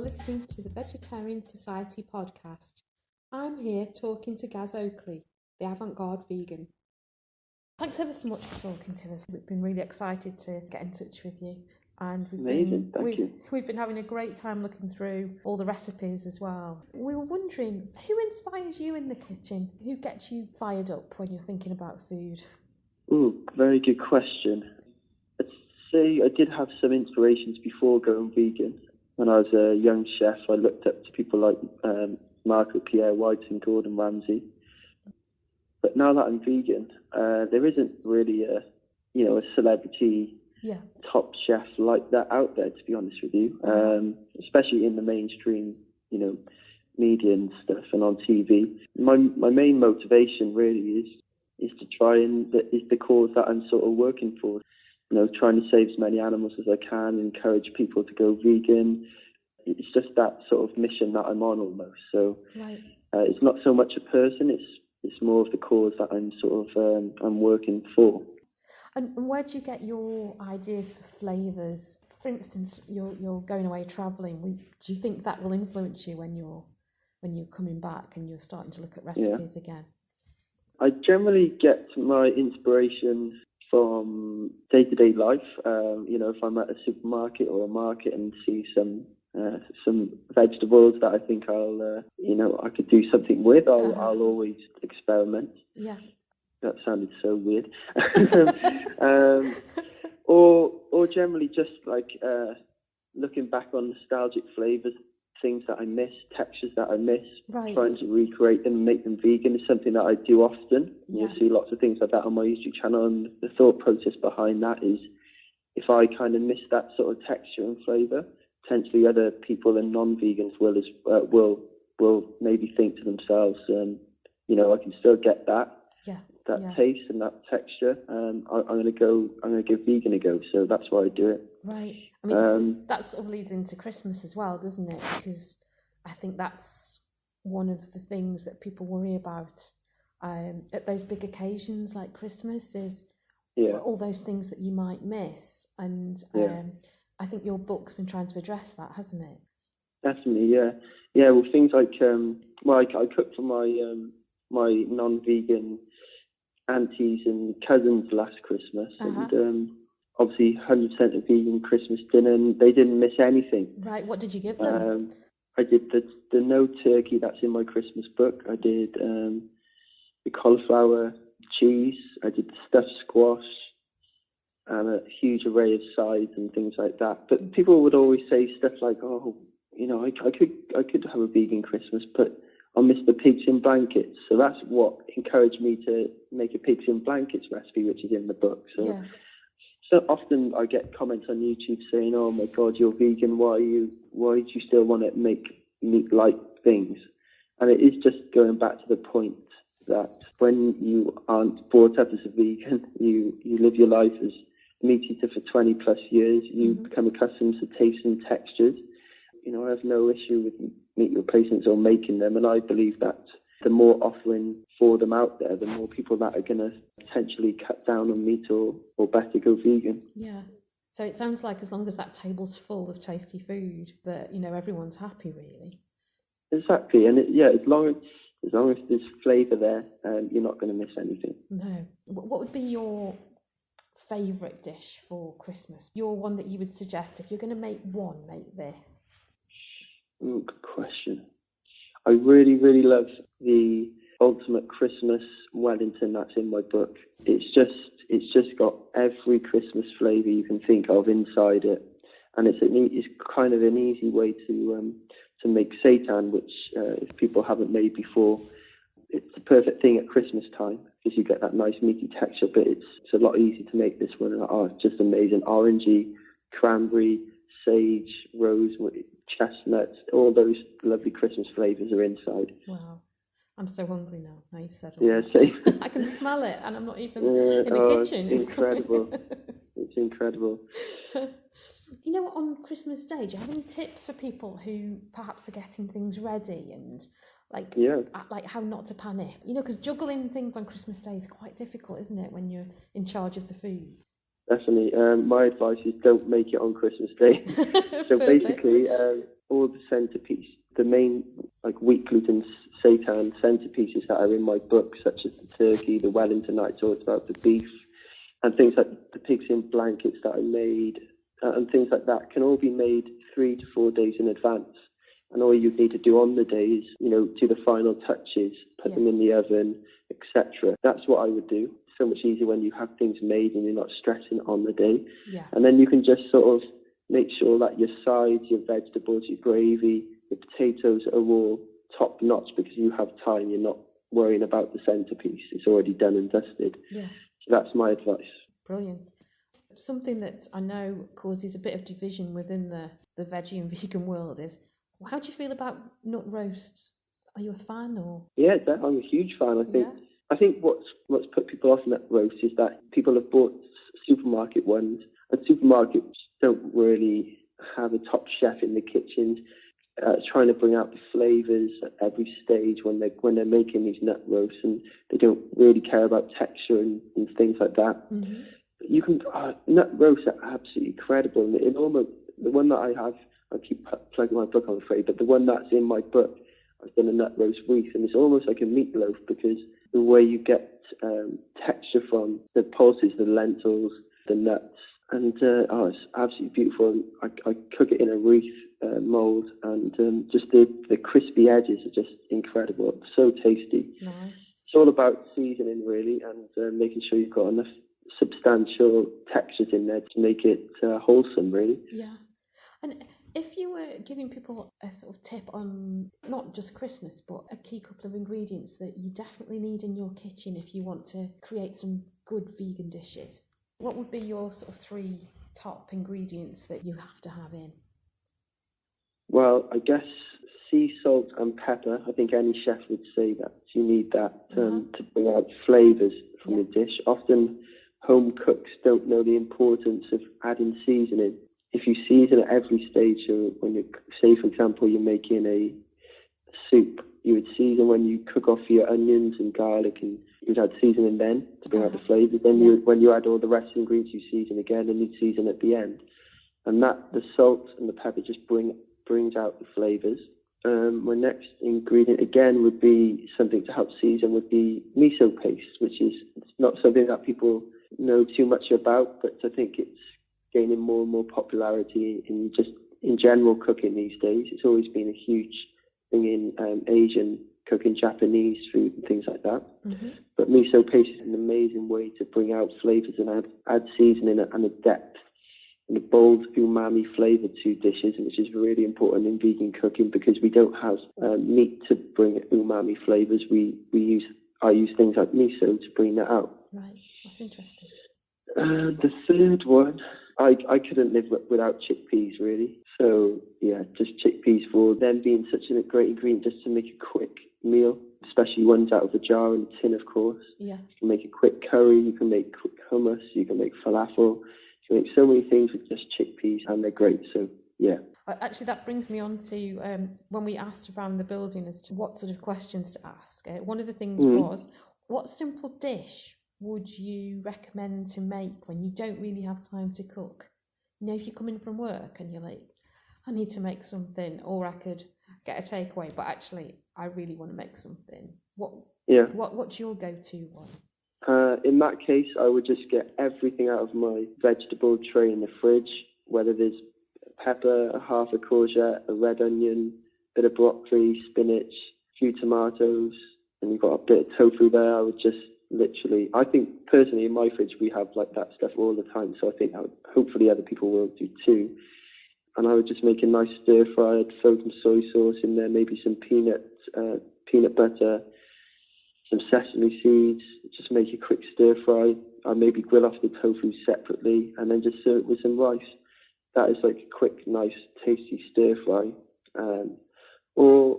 listening to the Vegetarian Society podcast. I'm here talking to GazOakley, the avant-garde vegan. Thanks ever so much for talking to us. We've been really excited to get in touch with you. And we've been having a great time looking through all the recipes as well. We were wondering, who inspires you in the kitchen? Who gets you fired up when you're thinking about food? Very good question. I'd say I did have some inspirations before going vegan. When I was a young chef, I looked up to people like Margaret Pierre White and Gordon Ramsay. But now that I'm vegan, there isn't really a celebrity top chef like that out there, to be honest with you. Especially in the mainstream, media and stuff and on TV. My main motivation really is to try and is the cause that I'm sort of working for. Trying to save as many animals as I can, encourage people to go vegan. It's just that sort of mission that I'm on almost. So it's not so much a person, it's more of the cause that I'm sort of I'm working for. And where do you get your ideas for flavours? For instance, you're going away travelling. Do you think that will influence you when you're coming back and you're starting to look at recipes again? I generally get my inspiration from day-to-day life. If I'm at a supermarket or a market and see some vegetables that I think I could do something with, I'll always experiment. Yeah. That sounded so weird. Or generally just like looking back on nostalgic flavours, things that I miss, textures that I miss, trying to recreate them and make them vegan is something that I do often. You'll see lots of things like that on my YouTube channel, and the thought process behind that is if I kind of miss that sort of texture and flavour, potentially other people and non-vegans will maybe think to themselves, I can still get that taste and that texture. I'm going to give vegan a go. So that's why I do it. Right. I mean, that sort of leads into Christmas as well, doesn't it? Because I think that's one of the things that people worry about at those big occasions like Christmas is all those things that you might miss. And I think your book's been trying to address that, hasn't it? Definitely, yeah. Yeah, well, things like, I cooked for my non-vegan aunties and cousins last Christmas, and obviously 100% of vegan Christmas dinner, and they didn't miss anything. Right, what did you give them? I did the no turkey that's in my Christmas book. I did the cauliflower cheese. I did the stuffed squash and a huge array of sides and things like that. But people would always say stuff like, I could have a vegan Christmas, but I'll miss the pigs in blankets. So that's what encouraged me to make a pigs in blankets recipe, which is in the book. So often I get comments on YouTube saying, "Oh my God, you're vegan. Why do you still want to make meat-like things?" And it is just going back to the point that when you aren't brought up as a vegan, you live your life as a meat eater for 20 plus years. You become accustomed to tastes and textures. I have no issue with meat replacements or making them, and I believe that the more offering for them out there, the more people that are going to potentially cut down on meat or better go vegan. Yeah. So it sounds like as long as that table's full of tasty food, that everyone's happy, really. Exactly, and as long as there's flavour there, you're not going to miss anything. No. What would be your favourite dish for Christmas? Your one that you would suggest if you're going to make one, make this. Good question. I really, really love the ultimate Christmas Wellington that's in my book. It's just got every Christmas flavour you can think of inside it, and it's kind of an easy way to make seitan, which if people haven't made before, it's the perfect thing at Christmas time because you get that nice meaty texture. But it's a lot easier to make this one. It's just amazing. Orangey, cranberry, sage, rosemary, chestnuts, all those lovely Christmas flavours are inside. Wow. I'm so hungry now you've said all that. Same. I can smell it and I'm not even in the kitchen. It's incredible. It's incredible. On Christmas Day, do you have any tips for people who perhaps are getting things ready and like how not to panic? Because juggling things on Christmas Day is quite difficult, isn't it, when you're in charge of the food? Definitely. My advice is don't make it on Christmas Day. So basically, all the centerpiece, the main like wheat gluten seitan centerpieces that are in my book, such as the turkey, the Wellington I talked about, the beef, and things like the pigs in blankets that I made, and things like that can all be made 3 to 4 days in advance. And all you need to do on the day is, do the final touches, put them in the oven, etc. That's what I would do. So much easier when you have things made and you're not stressing on the day. Yeah. And then you can just sort of make sure that your sides, your vegetables, your gravy, your potatoes are all top notch because you have time. You're not worrying about the centerpiece. It's already done and dusted. Yeah. So that's my advice. Brilliant. Something that I know causes a bit of division within the veggie and vegan world is, how do you feel about nut roasts? Are you a fan or? Yeah, I'm a huge fan. I think what's put people off nut roasts is that people have bought supermarket ones, and supermarkets don't really have a top chef in the kitchens trying to bring out the flavours at every stage when they're making these nut roasts, and they don't really care about texture and things like that. Mm-hmm. You can nut roasts are absolutely incredible, and the one that I have, I keep plugging my book, I'm afraid, but the one that's in my book, I've done a nut roast wreath, and it's almost like a meatloaf because the way you get texture from the pulses, the lentils, the nuts, and it's absolutely beautiful. I cook it in a wreath mould, and just the crispy edges are just incredible. It's so tasty. Nice. It's all about seasoning, really, and making sure you've got enough substantial textures in there to make it wholesome, really. Yeah. And if you were giving people a sort of tip on not just Christmas, but a key couple of ingredients that you definitely need in your kitchen if you want to create some good vegan dishes, what would be your sort of 3 top ingredients that you have to have in? Well, I guess sea salt and pepper. I think any chef would say that. You need that to bring out flavours from the dish. Often home cooks don't know the importance of adding seasoning. If you season at every stage, so when you say, for example, you're making a soup, you would season when you cook off your onions and garlic, and you'd add seasoning then to bring out the flavour. Then when you add all the rest of the ingredients, you season again, and you'd season at the end. And that the salt and the pepper just brings out the flavours. My next ingredient again would be something to help season would be miso paste, which is not something that people know too much about, but I think it's gaining more and more popularity in general cooking these days. It's always been a huge thing in Asian cooking, Japanese food and things like that. Mm-hmm. But miso paste is an amazing way to bring out flavours and add seasoning and a depth and a bold umami flavour to dishes, which is really important in vegan cooking because we don't have meat to bring umami flavours. I use things like miso to bring that out. Right, that's interesting. The third one, I couldn't live without chickpeas, really. So, yeah, just chickpeas for them being such a great ingredient just to make a quick meal, especially ones out of a jar and a tin, of course. Yeah. You can make a quick curry, you can make quick hummus, you can make falafel. You can make so many things with just chickpeas, and they're great. So, yeah. Actually, that brings me on to when we asked around the building as to what sort of questions to ask. One of the things was, what simple dish would you recommend to make when you don't really have time to cook? If you come in from work and you're like, I need to make something, or I could get a takeaway, but actually I really want to make something. What's your go-to one? In that case, I would just get everything out of my vegetable tray in the fridge, whether there's pepper, half a courgette, a red onion, bit of broccoli, spinach, a few tomatoes, and you've got a bit of tofu there. I would just literally, I think personally in my fridge we have like that stuff all the time, so I think hopefully other people will do too. And I would just make a nice stir fry. I'd throw some soy sauce in there, maybe some peanut butter, some sesame seeds, just make a quick stir fry. I'd maybe grill off the tofu separately and then just serve it with some rice. That is like a quick, nice, tasty stir fry. Or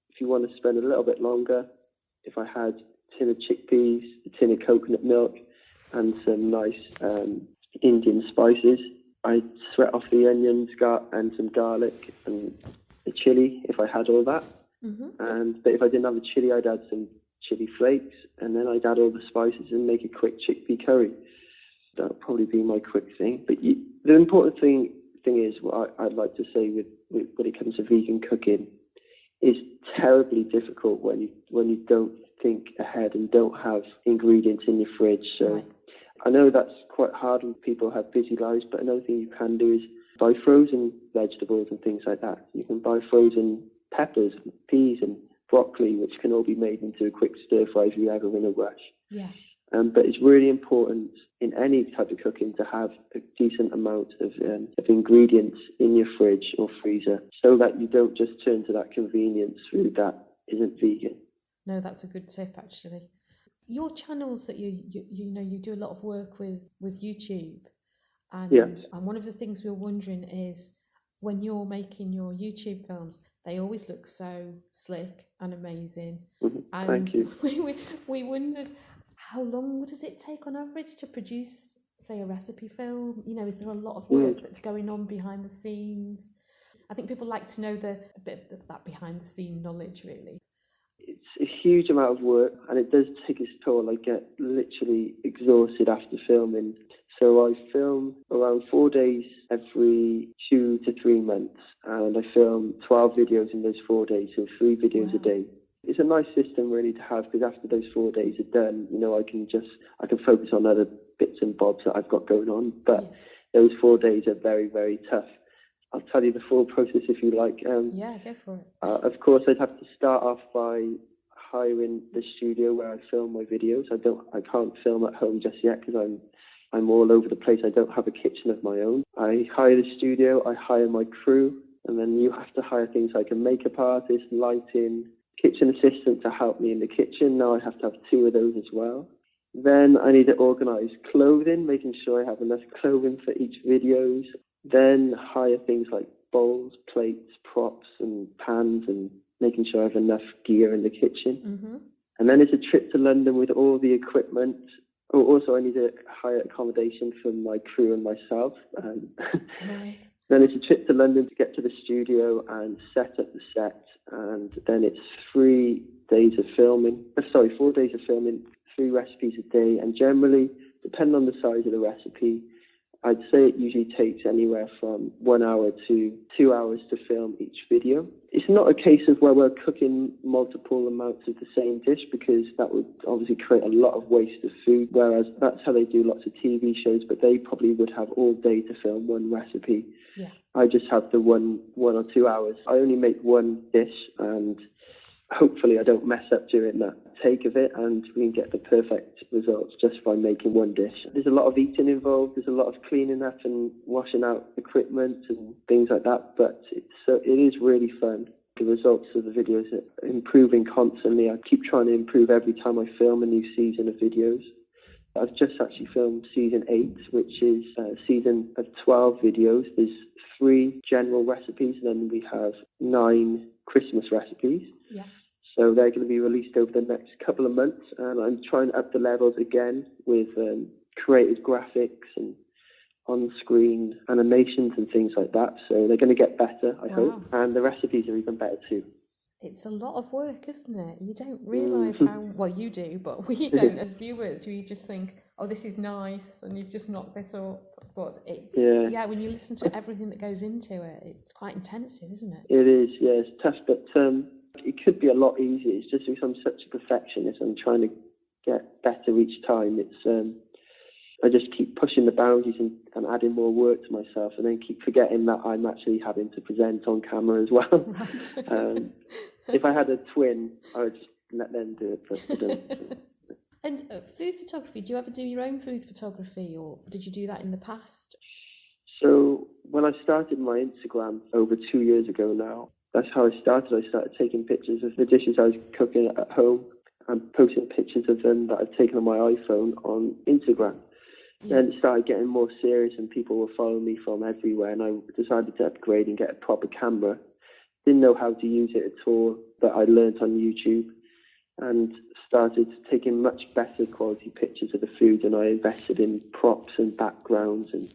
if you want to spend a little bit longer, if I had a tin of chickpeas, a tin of coconut milk, and some nice Indian spices, I'd sweat off the onions and some garlic and a chilli if I had all that. Mm-hmm. But if I didn't have a chilli, I'd add some chili flakes, and then I'd add all the spices and make a quick chickpea curry. That would probably be my quick thing. But the important thing thing is, what I'd like to say with when it comes to vegan cooking, is terribly difficult when you don't think ahead and don't have ingredients in your fridge. So Right. I know that's quite hard when people have busy lives, but another thing you can do is buy frozen vegetables and things like that. You can buy frozen peppers, and peas and broccoli, which can all be made into a quick stir fry if you're ever in a rush. Yeah. But it's really important in any type of cooking to have a decent amount of ingredients in your fridge or freezer, so that you don't just turn to that convenience food that isn't vegan. No, that's a good tip, actually. Your channels that you do a lot of work with YouTube, and Yeah. and one of the things we were wondering is, when you're making your YouTube films, they always look so slick and amazing. Mm-hmm. And Thank you. we wondered, how long does it take on average to produce, say, a recipe film? You know, is there a lot of work that's going on behind the scenes? I think people like to know a bit of that behind the scene knowledge, really. It's a huge amount of work, and it does take its toll. I get literally exhausted after filming. So I film around 4 days every 2 to 3 months, and I film 12 videos in those 4 days, so 3 videos a day. It's a nice system really to have, because after those 4 days are done, I can focus on other bits and bobs that I've got going on. But those 4 days are very, very tough. I'll tell you the full process if you like. Yeah, go for it. Of course, I'd have to start off by hiring the studio where I film my videos. I can't film at home just yet because I'm all over the place. I don't have a kitchen of my own. I hire the studio, I hire my crew, and then you have to hire things like a makeup artist, lighting, kitchen assistant to help me in the kitchen. Now I have to have 2 of those as well. Then I need to organise clothing, making sure I have enough clothing for each videos. Then hire things like bowls, plates, props and pans, and making sure I have enough gear in the kitchen. Mm-hmm. And then it's a trip to London with all the equipment. Oh, also I need to hire accommodation for my crew and myself. Right. Then it's a trip to London to get to the studio and set up the set. And then it's 4 days of filming, 3 recipes a day. And generally, depending on the size of the recipe, I'd say it usually takes anywhere from 1 hour to 2 hours to film each video. It's not a case of where we're cooking multiple amounts of the same dish, because that would obviously create a lot of waste of food, whereas that's how they do lots of TV shows, but they probably would have all day to film one recipe. Yeah. I just have the 1 or 2 hours. I only make one dish, and hopefully I don't mess up during that take of it, and we can get the perfect results just by making one dish. There's a lot of eating involved, there's a lot of cleaning up and washing out equipment and things like that, but it is really fun. The results of the videos are improving constantly. I keep trying to improve every time I film a new season of videos. I've just actually filmed season 8, which is a season of 12 videos. There's 3 general recipes, and then we have 9 Christmas recipes. Yeah. So they're going to be released over the next couple of months, and I'm trying to up the levels again with creative graphics and on-screen animations and things like that. So they're going to get better, I hope, and the recipes are even better too. It's a lot of work, isn't it? You don't realise how, well, you do, but we don't as viewers. We just think, oh, this is nice, and you've just knocked this up. But it's, when you listen to everything that goes into it, it's quite intensive, isn't it? It is, yeah, it's tough, but it could be a lot easier. It's just because I'm such a perfectionist, I'm trying to get better each time. It's I just keep pushing the boundaries and adding more work to myself, and then keep forgetting that I'm actually having to present on camera as well. Right. If I had a twin, I would just let them do it, but I don't. And food photography, do you ever do your own food photography, or did you do that in the past? So when I started my Instagram over 2 years ago now, that's how I started. I started taking pictures of the dishes I was cooking at home and posting pictures of them that I've taken on my iPhone on Instagram. Yeah. Then it started getting more serious, and people were following me from everywhere, and I decided to upgrade and get a proper camera. Didn't know how to use it at all, but I learned on YouTube and started taking much better quality pictures of the food, and I invested in props and backgrounds and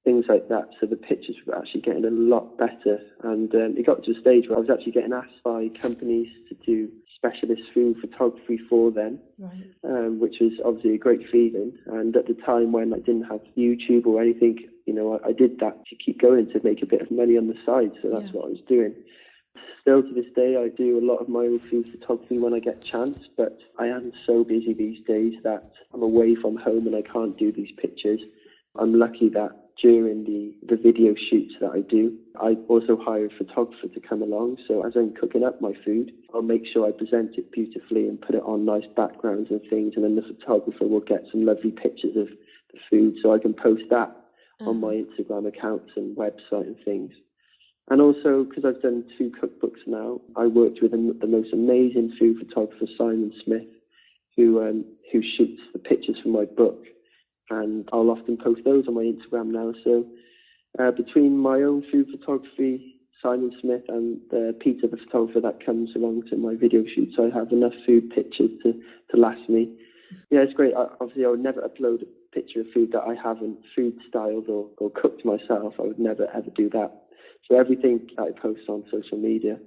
things like that, so the pictures were actually getting a lot better. And it got to a stage where I was actually getting asked by companies to do specialist food photography for them, Right. which was obviously a great feeling. And at the time when I didn't have YouTube or anything, I did that to keep going, to make a bit of money on the side. So that's what I was doing. Still to this day, I do a lot of my own food photography when I get a chance, but I am so busy these days that I'm away from home and I can't do these pictures. I'm lucky that during the video shoots that I do, I also hire a photographer to come along. So as I'm cooking up my food, I'll make sure I present it beautifully and put it on nice backgrounds and things, and then the photographer will get some lovely pictures of the food so I can post that on my Instagram accounts and website and things. And also, because I've done 2 cookbooks now, I worked with the most amazing food photographer, Simon Smith, who shoots the pictures for my book. And I'll often post those on my Instagram now. So between my own food photography, Simon Smith, and Peter, the photographer that comes along to my video shoots, I have enough food pictures to last me. Yeah, it's great. Obviously, I would never upload a picture of food that I haven't food styled or cooked myself. I would never, ever do that. So everything I post on social media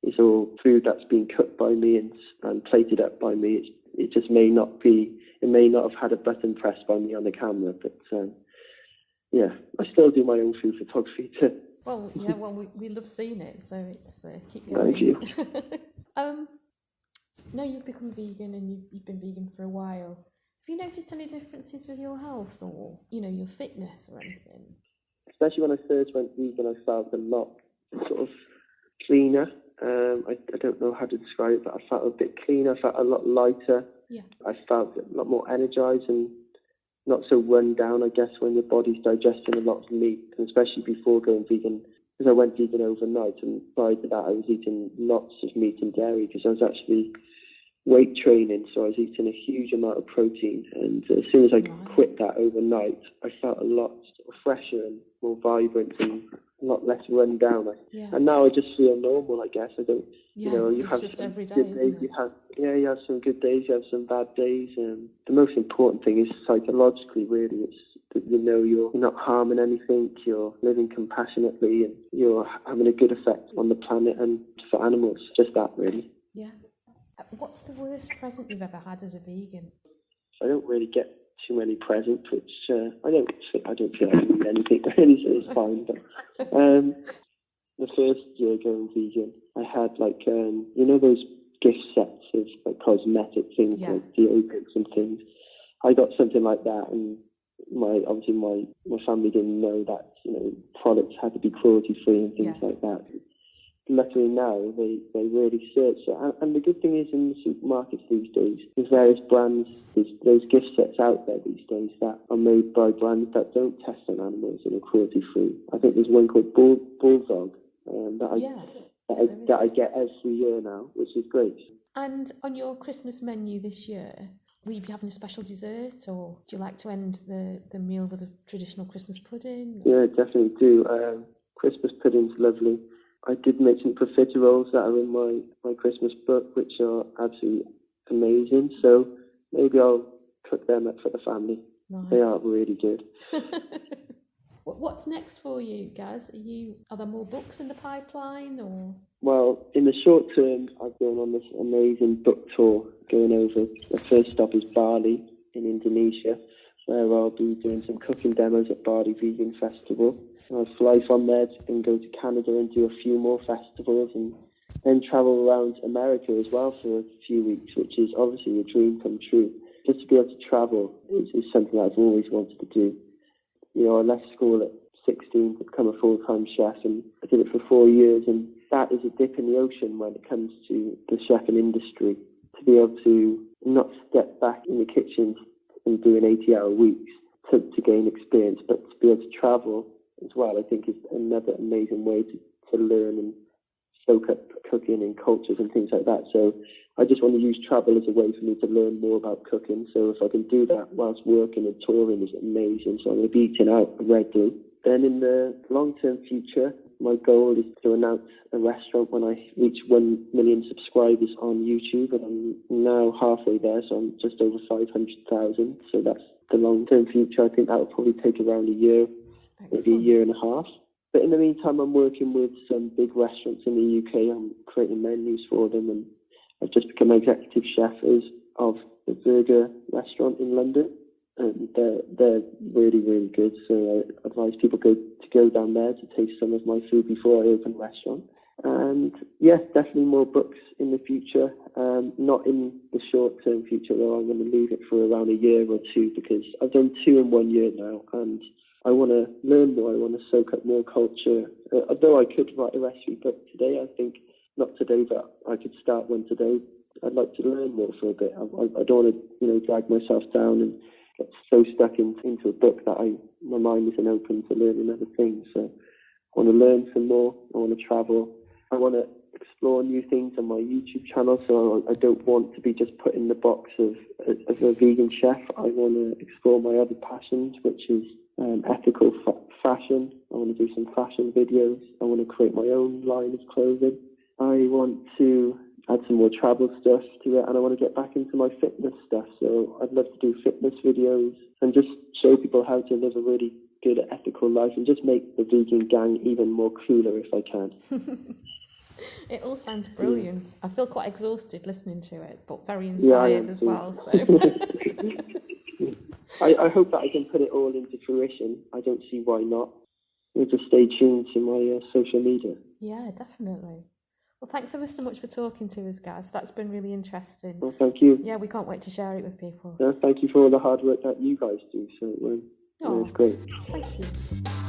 is all food that's been cooked by me and plated up by me. It just may not have had a button pressed by me on the camera, but I still do my own food photography too. Well, yeah, we love seeing it, so it's keep going. Thank you. No, you've become vegan and you've been vegan for a while. Have you noticed any differences with your health or, your fitness or anything? Especially when I first went vegan, I felt a lot sort of cleaner. I don't know how to describe it, but I felt a bit cleaner. I felt a lot lighter. Yeah. I felt a lot more energized and not so run down, I guess, when your body's digesting a lot of meat, and especially before going vegan. Because I went vegan overnight, and prior to that I was eating lots of meat and dairy because I was actually weight training, so I was eating a huge amount of protein. And as soon as I quit that overnight, I felt a lot sort of fresher and more vibrant and a lot less run down. And now I just feel normal, I guess. I don't, you have just some every day, good days. You have some good days, you have some bad days. And the most important thing is psychologically, really. It's that you're not harming anything, you're living compassionately, and you're having a good effect on the planet and for animals. Just that, really. Yeah. What's the worst present you've ever had as a vegan? I don't really get too many presents, which I don't feel I need anything really, so it's fine. But the first year going vegan, I had those gift sets of cosmetic things like deodorants and things. I got something like that, and my family didn't know that products had to be cruelty free and things like that. Luckily now they really search it. And the good thing is in the supermarkets these days, there's various brands, there's those gift sets out there these days that are made by brands that don't test on animals and are cruelty free. I think there's one called Bulldog that I get every year now, which is great. And on your Christmas menu this year, will you be having a special dessert, or do you like to end the meal with a traditional Christmas pudding? Yeah, definitely do. Christmas pudding's lovely. I did make some profiteroles that are in my Christmas book, which are absolutely amazing. So maybe I'll cook them up for the family. Nice. They are really good. What's next for you, Gaz? Are there more books in the pipeline, or? Well, in the short term, I've been on this amazing book tour going over. The first stop is Bali in Indonesia, where I'll be doing some cooking demos at Bali Vegan Festival. I'll fly from there and go to Canada and do a few more festivals, and then travel around America as well for a few weeks, which is obviously a dream come true. Just to be able to travel is something that I've always wanted to do. I left school at 16 to become a full-time chef, and I did it for 4 years, and that is a dip in the ocean when it comes to the chefing industry. To be able to not step back in the kitchen and doing 80-hour weeks to gain experience, but to be able to travel as well, I think is another amazing way to learn and soak up cooking and cultures and things like that. So I just want to use travel as a way for me to learn more about cooking. So if I can do that whilst working and touring, is amazing. So I'm going to be eating out regularly. Then in the long-term future, my goal is to announce a restaurant when I reach 1 million subscribers on YouTube, and I'm now halfway there, so I'm just over 500,000. So that's the long-term future. I think that will probably take around a year. Maybe a year and a half. But in the meantime, I'm working with some big restaurants in the UK. I'm creating menus for them, and I've just become executive chef of the burger restaurant in London, and they're really, really good. So I advise people to go down there to taste some of my food before I open a restaurant. And yes, definitely more books in the future. Not in the short-term future, though. I'm going to leave it for around a year or two, because I've done 2 in 1 year now, and I want to learn more. I want to soak up more culture. Although I could write a recipe book today, I think not today, but I could start one today. I'd like to learn more for a bit. I don't want to, drag myself down and get so stuck into a book that my mind isn't open to learning other things. So I want to learn some more. I want to travel. I want to explore new things on my YouTube channel. So I don't want to be just put in the box of a vegan chef. I want to explore my other passions, which is ethical fashion. I want to do some fashion videos. I want to create my own line of clothing. I want to add some more travel stuff to it, and I want to get back into my fitness stuff. So I'd love to do fitness videos and just show people how to live a really good ethical life, and just make the vegan gang even more cooler if I can. It all sounds brilliant. I feel quite exhausted listening to it, but very inspired as well. So. I hope that I can put it all into fruition. I don't see why not. You'll just stay tuned to my social media. Yeah, definitely. Well, thanks ever so much for talking to us, Gaz. That's been really interesting. Well, thank you. Yeah, we can't wait to share it with people. Thank you for all the hard work that you guys do. So it's great. Thank you.